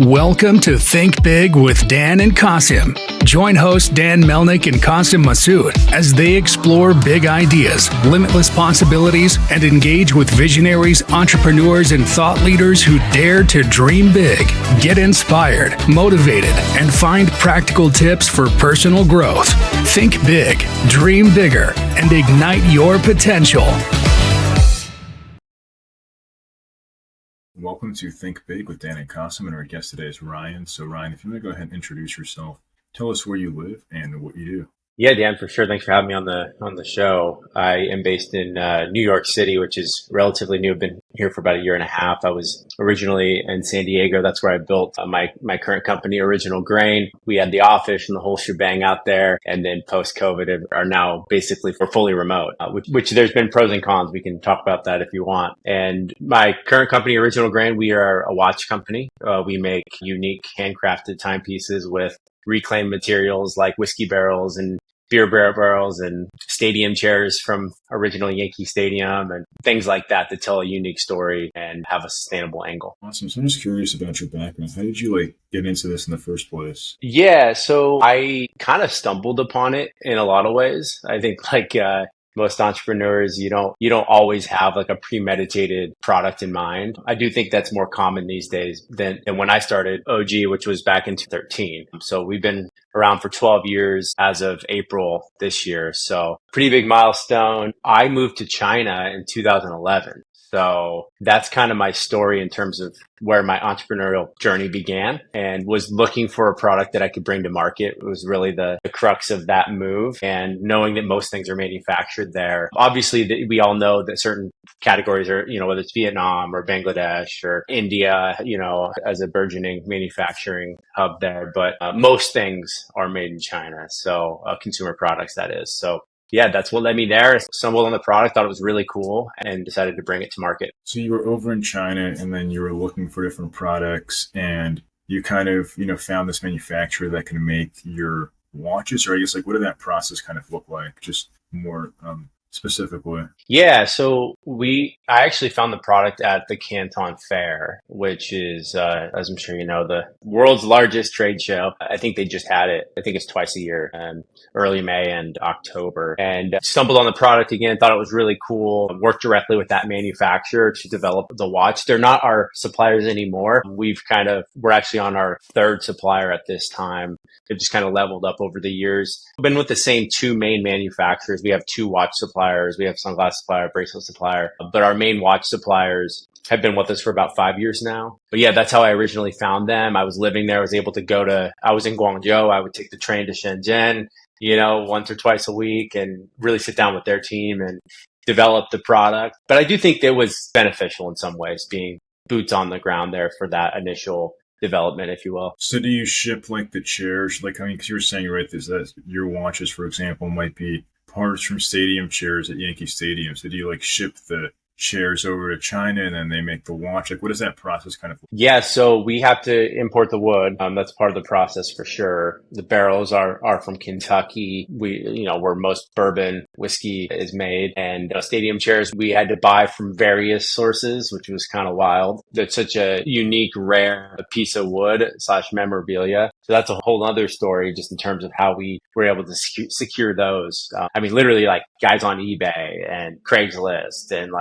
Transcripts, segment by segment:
Welcome to Think Big with Dan and Qasim. Join hosts Dan Melnick and Qasim Masood as they explore big ideas, limitless possibilities, and engage with visionaries, entrepreneurs, and thought leaders who dare to dream big, get inspired, motivated, and find practical tips for personal growth. Think big, dream bigger, and ignite your potential. Welcome to Think Big with Dan and Qasim, and our guest today is Ryan. So Ryan, if you want to go ahead and introduce yourself, tell us where you live and what you do. Yeah, Dan, for sure. Thanks for having me on the show. I am based in New York City, which is relatively new. I've been here for about a year and a half. I was originally in San Diego. That's where I built my current company, Original Grain. We had the office and the whole shebang out there. And then post-COVID are now basically we're fully remote, which there's been pros and cons. We can talk about that if you want. And my current company, Original Grain, we are a watch company. We make unique handcrafted timepieces with reclaimed materials like whiskey barrels and beer barrels and stadium chairs from original Yankee Stadium and things like that to tell a unique story and have a sustainable angle. Awesome. So I'm just curious about your background. How did you get into this in the first place? Yeah, so I kind of stumbled upon it in a lot of ways. I think most entrepreneurs, you don't always have like a premeditated product in mind. I do think that's more common these days than when I started OG, which was back in 2013. So we've been around for 12 years as of April this year. So pretty big milestone. I moved to China in 2011. So that's kind of my story in terms of where my entrepreneurial journey began, and was looking for a product that I could bring to market. It was really the crux of that move, and knowing that most things are manufactured there. Obviously, we all know that certain categories are, whether it's Vietnam or Bangladesh or India, as a burgeoning manufacturing hub there. But most things are made in China. So consumer products, that is. So yeah, that's what led me there. I stumbled on the product, thought it was really cool, and decided to bring it to market. So you were over in China, and then you were looking for different products, and you kind of, found this manufacturer that can make your watches, or I guess what did that process kind of look like? Just more specifically. Yeah, so I actually found the product at the Canton Fair, which is, as I'm sure you know, the world's largest trade show. I think they just had it. I think it's twice a year, early May and October. And stumbled on the product again, thought it was really cool. Worked directly with that manufacturer to develop the watch. They're not our suppliers anymore. We're actually on our third supplier at this time. They've just kind of leveled up over the years. We've been with the same two main manufacturers. We have two watch suppliers. We have sunglass supplier, bracelet supplier, but our main watch suppliers have been with us for about 5 years now. But yeah, that's how I originally found them. I was living there. I was able to I was in Guangzhou. I would take the train to Shenzhen, once or twice a week, and really sit down with their team and develop the product. But I do think it was beneficial in some ways, being boots on the ground there for that initial development, if you will. So do you ship the chairs? Because you were saying, right, that your watches, for example, might be parts from stadium chairs at Yankee Stadium. So do you ship the chairs over to China and then they make the watch? What does that process kind of look like? Yeah, so we have to import the wood. That's part of the process for sure. The barrels are from Kentucky. Where most bourbon whiskey is made, and stadium chairs we had to buy from various sources, which was kind of wild. It's such a unique, rare piece of wood / memorabilia. So that's a whole other story just in terms of how we were able to secure those. Literally guys on eBay and Craigslist and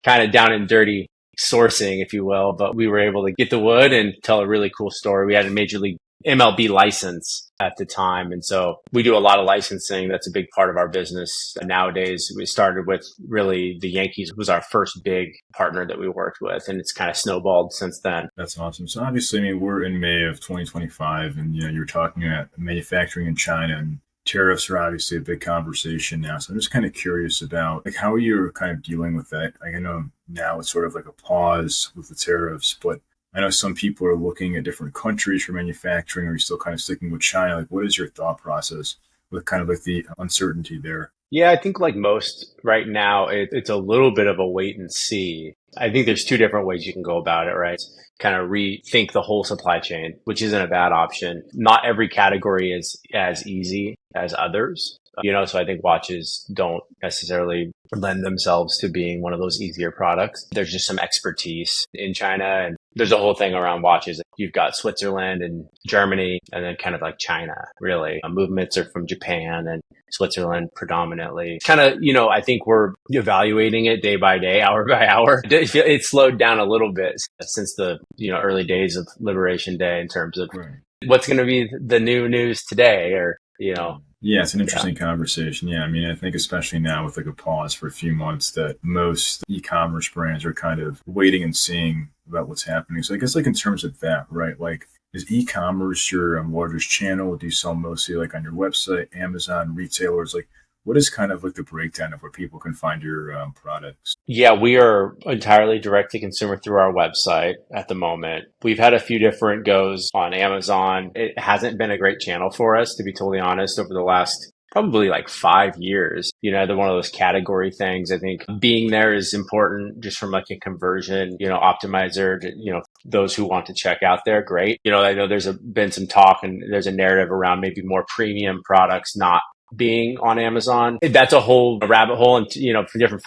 kind of down and dirty sourcing, if you will. But we were able to get the wood and tell a really cool story. We had a Major League MLB license at the time. And so we do a lot of licensing. That's a big part of our business nowadays. We started with really the Yankees was our first big partner that we worked with, and it's kind of snowballed since then. That's awesome. So obviously, we're in May of 2025, and you're talking about manufacturing in China, and tariffs are obviously a big conversation now. So I'm just kind of curious about how you're kind of dealing with that. I know now it's sort of a pause with the tariffs, but I know some people are looking at different countries for manufacturing. Are you still kind of sticking with China? What is your thought process with kind of the uncertainty there? Yeah, I think most right now, it's a little bit of a wait and see. I think there's two different ways you can go about it, right? Kind of rethink the whole supply chain, which isn't a bad option. Not every category is as easy as others. So I think watches don't necessarily lend themselves to being one of those easier products. There's just some expertise in China, and there's a whole thing around watches. You've got Switzerland and Germany, and then kind of like China, really. Movements are from Japan and Switzerland predominantly. Kind of, I think we're evaluating it day by day, hour by hour. It slowed down a little bit since the, early days of Liberation Day in terms of what's going to be the new news today, or, Yeah, it's an interesting conversation. Yeah, I mean, I think especially now with like a pause for a few months that most e-commerce brands are kind of waiting and seeing about what's happening. So I guess like in terms of that, right? Like, is e-commerce your largest channel? Do you sell mostly like on your website, Amazon, retailers? Like, what is kind of like the breakdown of where people can find your products? Yeah, we are entirely direct to consumer through our website at the moment. We've had a few different goes on Amazon. It hasn't been a great channel for us, to be totally honest, over the last probably like 5 years. They're one of those category things. I think being there is important just from like a conversion, optimizer to, those who want to check out there. Great. I know there's been some talk and there's a narrative around maybe more premium products not being on Amazon. That's a whole rabbit hole and, for different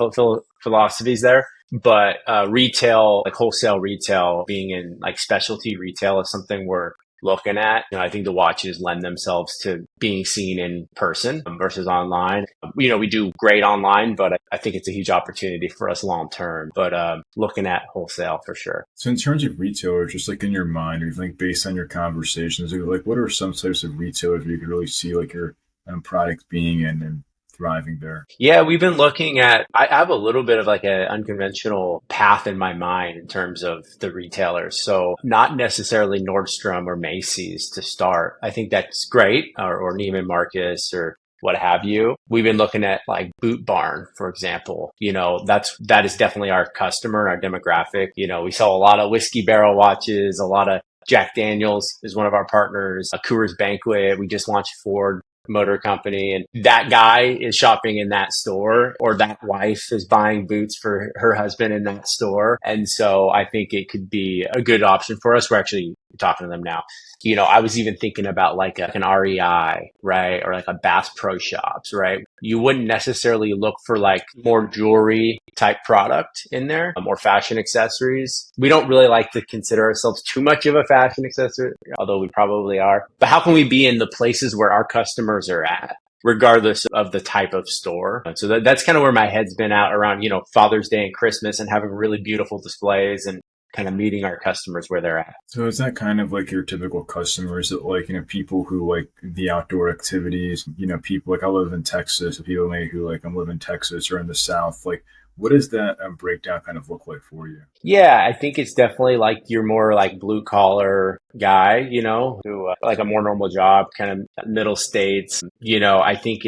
philosophies there. But retail, like wholesale retail, being in like specialty retail is something we're looking at. I think the watches lend themselves to being seen in person versus online. We do great online, but I think it's a huge opportunity for us long term. But looking at wholesale for sure. So in terms of retailers, just like in your mind, or like based on your conversations, like what are some types of retailers where you could really see like your products being in and thriving there? Yeah, we've been looking at, I have a little bit of like an unconventional path in my mind in terms of the retailers. So not necessarily Nordstrom or Macy's to start. I think that's great, or Neiman Marcus or what have you. We've been looking at like Boot Barn, for example. That is definitely our customer, our demographic. We sell a lot of whiskey barrel watches, a lot of Jack Daniels is one of our partners, a Coors Banquet. We just launched Ford Motor Company, and that guy is shopping in that store, or that wife is buying boots for her husband in that store. And so I think it could be a good option for us. We're actually talking to them now. I was even thinking about like an REI, right? Or like a Bass Pro Shops, right? You wouldn't necessarily look for like more jewelry type product in there, or fashion accessories. We don't really like to consider ourselves too much of a fashion accessory, although we probably are. But how can we be in the places where our customers are at, regardless of the type of store? And so that's kind of where my head's been at around, Father's Day and Christmas, and having really beautiful displays and kind of meeting our customers where they're at. So is that kind of like your typical customers that like, people who like the outdoor activities, people like I live in Texas, people maybe who like I'm living in Texas or in the South, like what does that breakdown kind of look like for you? Yeah, I think it's definitely like you're more like blue collar guy, who like a more normal job, kind of middle states. I think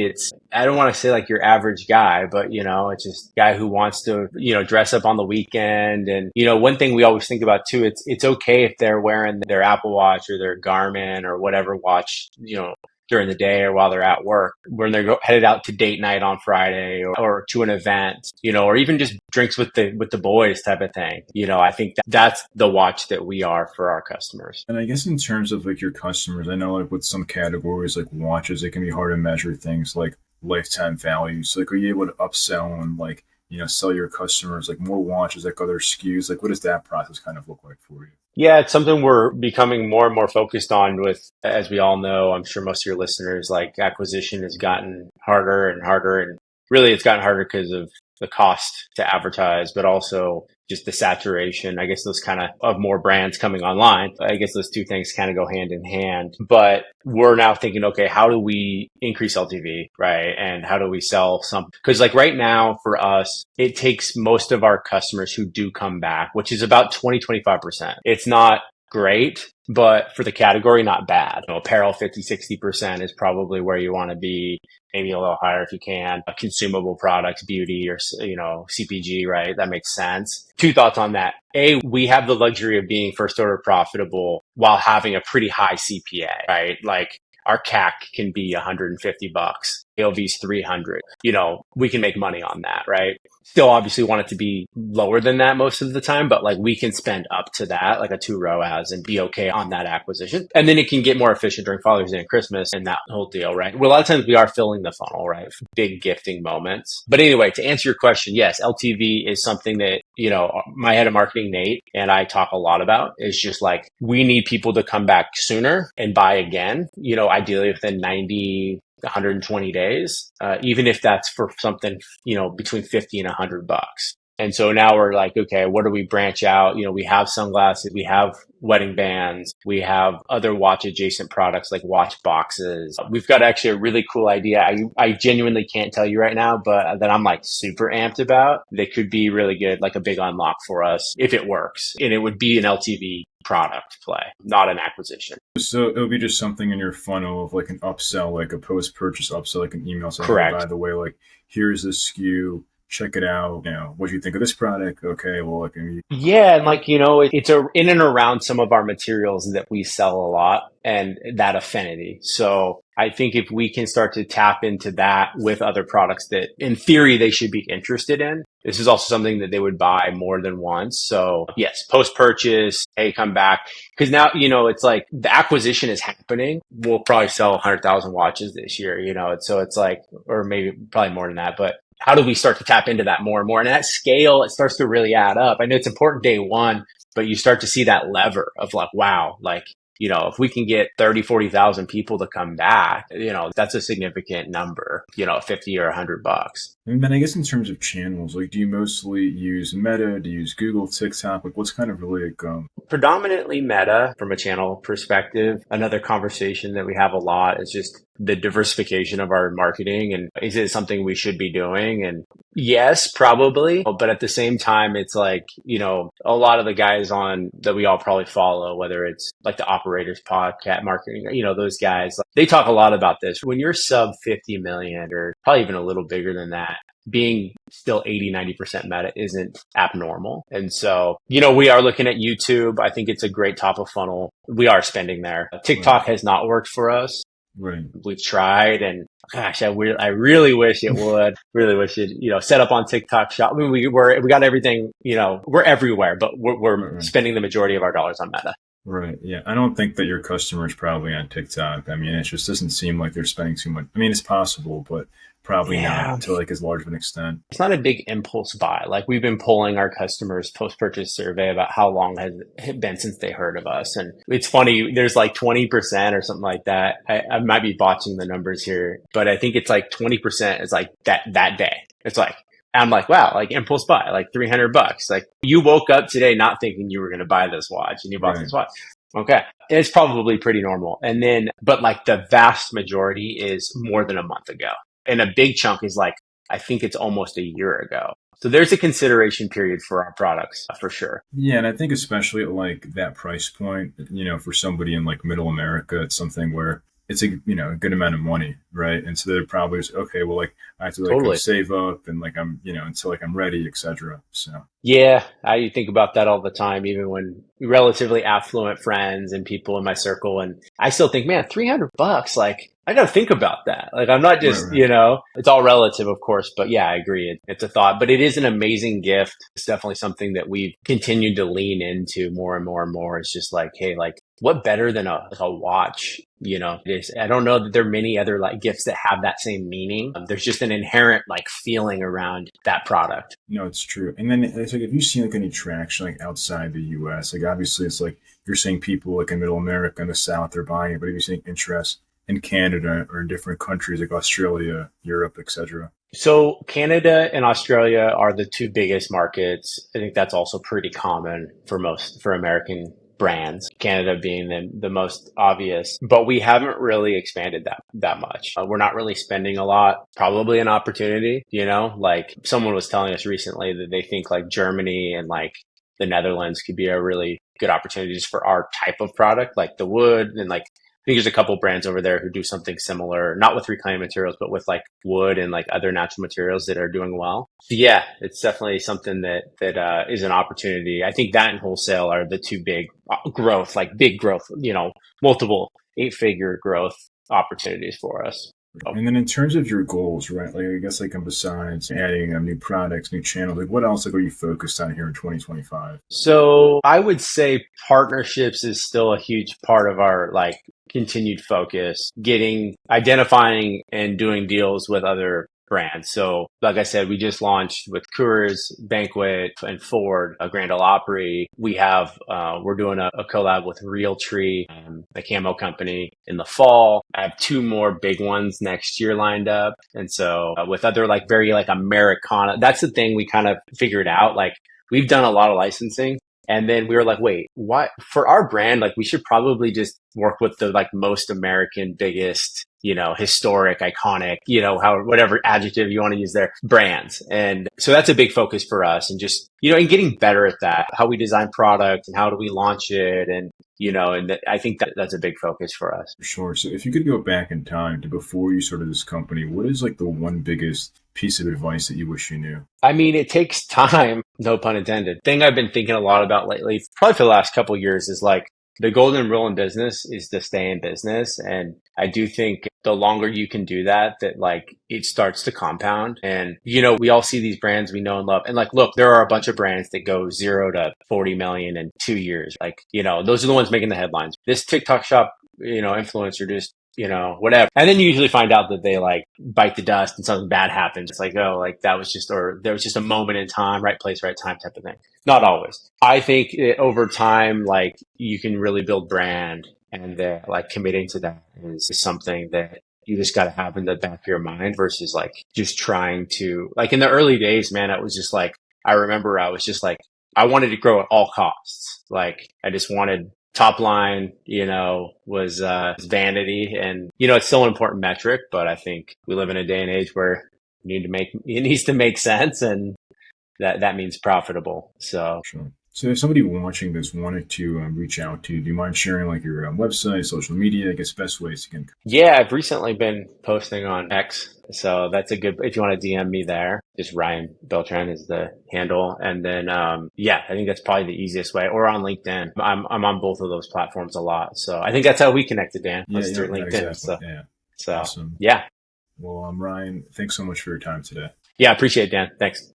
I don't want to say like your average guy, but it's just guy who wants to, dress up on the weekend. And, one thing we always think about too, it's okay if they're wearing their Apple Watch or their Garmin or whatever watch, during the day or while they're at work, when they're headed out to date night on Friday or to an event, or even just drinks with the boys type of thing. I think that's the watch that we are for our customers. And I guess in terms of like your customers, I know like with some categories like watches, it can be hard to measure things like lifetime values. Like, are you able to upsell and like, sell your customers like more watches, like other SKUs? Like, what does that process kind of look like for you? Yeah, it's something we're becoming more and more focused on with, as we all know, I'm sure most of your listeners, like acquisition has gotten harder and harder. And really it's gotten harder because of the cost to advertise, but also just the saturation, I guess those kind of more brands coming online. I guess those two things kind of go hand in hand. But we're now thinking, okay, how do we increase LTV, right? And how do we sell some? Because like right now for us, it takes most of our customers who do come back, which is about 20-25%. It's not great, but for the category, not bad. Apparel, 50-60% is probably where you want to be, maybe a little higher if you can. Consumable products, beauty, or, CPG, right? That makes sense. Two thoughts on that. A, we have the luxury of being first order profitable while having a pretty high CPA, right? Like our CAC can be $150 AOV's 300. We can make money on that, right? Still obviously want it to be lower than that most of the time, but like we can spend up to that, like a 2 ROAS, and be okay on that acquisition. And then it can get more efficient during Father's Day and Christmas and that whole deal, right? Well, a lot of times we are filling the funnel, right? Big gifting moments. But anyway, to answer your question, yes, LTV is something that, my head of marketing, Nate, and I talk a lot about. Is just like, we need people to come back sooner and buy again, ideally within 90, 120 days, even if that's for something, between 50 and $100. And so now we're like, okay, what do we branch out? We have sunglasses, we have wedding bands, we have other watch adjacent products like watch boxes. We've got actually a really cool idea. I genuinely can't tell you right now, but that I'm like super amped about. That could be really good, like a big unlock for us if it works. And it would be an LTV product play, not an acquisition. So it'll be just something in your funnel of like an upsell, like a post-purchase upsell, like an email saying, Correct. "Hey, by the way, like here's this SKU. Check it out. What do you think of this product? Okay, well, yeah, and like it's in and around some of our materials that we sell a lot, and that affinity. So I think if we can start to tap into that with other products that, in theory, they should be interested in, this is also something that they would buy more than once. So yes, post purchase, hey, come back, because now it's like the acquisition is happening. We'll probably sell 100,000 watches this year. So it's like, or maybe probably more than that, but how do we start to tap into that more and more? And at scale, it starts to really add up. I know it's important day one, but you start to see that lever of like, wow, like, if we can get 30, 40,000 people to come back, that's a significant number, 50 or $100. And then I guess in terms of channels, like, do you mostly use Meta? Do you use Google, TikTok? Like, what's kind of really like, Predominantly Meta from a channel perspective. Another conversation that we have a lot is just the diversification of our marketing, and is it something we should be doing? And yes, probably. But at the same time, it's like, a lot of the guys on that we all probably follow, whether it's like the Operators Podcast Marketing, those guys, like, they talk a lot about this. When you're sub 50 million, or probably even a little bigger than that, being still 80, 90% Meta isn't abnormal. And so, we are looking at YouTube. I think it's a great top of funnel. We are spending there. TikTok has not worked for us. Right. We've tried, and gosh, I really wish it would. Really wish it, set up on TikTok shop. I mean, we got everything, we're everywhere, but we're spending the majority of our dollars on Meta. Right. Yeah. I don't think that your customers probably on TikTok. I mean, it just doesn't seem like they're spending too much. I mean, it's possible, but probably not to like as large of an extent. It's not a big impulse buy. Like, we've been polling our customers post-purchase survey about how long has it been since they heard of us. And it's funny, there's like 20% or something like that. I might be botching the numbers here, but I think it's like 20% is like that day. It's like, I'm like, wow, like impulse buy, like $300. Like, you woke up today not thinking you were going to buy this watch, and you bought this watch. Okay. It's probably pretty normal. And then, but like the vast majority is more than a month ago. And a big chunk is like, I think it's almost a year ago. So there's a consideration period for our products for sure. Yeah. And I think especially at like that price point, for somebody in like middle America, it's something where it's a good amount of money, right? And so they're probably just, okay, well, like I have to like Totally. save up and like I'm until like I'm ready, etc. So Yeah, I think about that all the time, even when relatively affluent friends and people in my circle, and I still think, man, $300, like I got to think about that. Like, I'm not just, Right. It's all relative, of course, but yeah, I agree. It's a thought, but it is an amazing gift. It's definitely something that we've continued to lean into more and more and more. It's just like, hey, like, what better than a watch? I don't know that there are many other like gifts that have that same meaning. There's just an inherent like feeling around that product. No, it's true. And then it's like, have you seen like any traction like outside the US? Like obviously it's like you're seeing people like in middle America and the South, they're buying it, but have you seen interest in Canada or in different countries like Australia, Europe, etc.? So Canada and Australia are the two biggest markets. I think that's also pretty common for American brands, Canada being the most obvious, but we haven't really expanded that much. We're not really spending a lot. Probably an opportunity, like someone was telling us recently that they think like Germany and like the Netherlands could be a really good opportunity just for our type of product, like the wood, and like I think there's a couple brands over there who do something similar, not with reclaimed materials, but with like wood and like other natural materials that are doing well. So yeah, it's definitely something that is an opportunity. I think that and wholesale are the two big growth, multiple 8-figure growth opportunities for us. And then in terms of your goals, right? Like I guess like besides adding new products, new channels, like what else like are you focused on here in 2025? So I would say partnerships is still a huge part of our like continued focus, identifying and doing deals with other brands. So like I said, we just launched with Coors Banquet and Ford, a Grand Ole Opry. We're doing a collab with Realtree, a camo company in the fall. I have two more big ones next year lined up. And so with other like very like Americana, that's the thing we kind of figured out. Like we've done a lot of licensing. And then we were like, wait, what for our brand? Like we should probably just work with the like most American, biggest, historic, iconic, whatever adjective you want to use there, brands. And so that's a big focus for us and just, and getting better at that, how we design product and how do we launch it. And, I think that's a big focus for us. Sure. So if you could go back in time to before you started this company, what is like the one biggest piece of advice that you wish you knew? I mean, it takes time, no pun intended. Thing I've been thinking a lot about lately, probably for the last couple of years, is like the golden rule in business is to stay in business. And I do think the longer you can do that like it starts to compound. And, we all see these brands we know and love. And like, look, there are a bunch of brands that go 0 to 40 million in 2 years. Like, those are the ones making the headlines. This TikTok shop, influencer just, whatever. And then you usually find out that they like bite the dust and something bad happens. It's like, oh, like that was just, or there was just a moment in time, right place, right time type of thing. Not always. I think that over time, like you can really build brand and that like committing to that is something that you just got to have in the back of your mind versus like just trying to like in the early days, man, it was just like, I remember I was just like, I wanted to grow at all costs. Like I just wanted top line, was vanity. And, it's still an important metric, but I think we live in a day and age where it needs to make sense. And that means profitable. So, sure. So if somebody watching this wanted to reach out to you, do you mind sharing like your website, social media, I guess best ways you can? Yeah, I've recently been posting on X. So that's a good, if you want to DM me there, just Ryan Beltran is the handle. And then, I think that's probably the easiest way, or on LinkedIn. I'm on both of those platforms a lot. So I think that's how we connected, Dan. Yeah, through LinkedIn. exactly. So Awesome. yeah. Well, Ryan, thanks so much for your time today. Yeah, appreciate it, Dan. Thanks.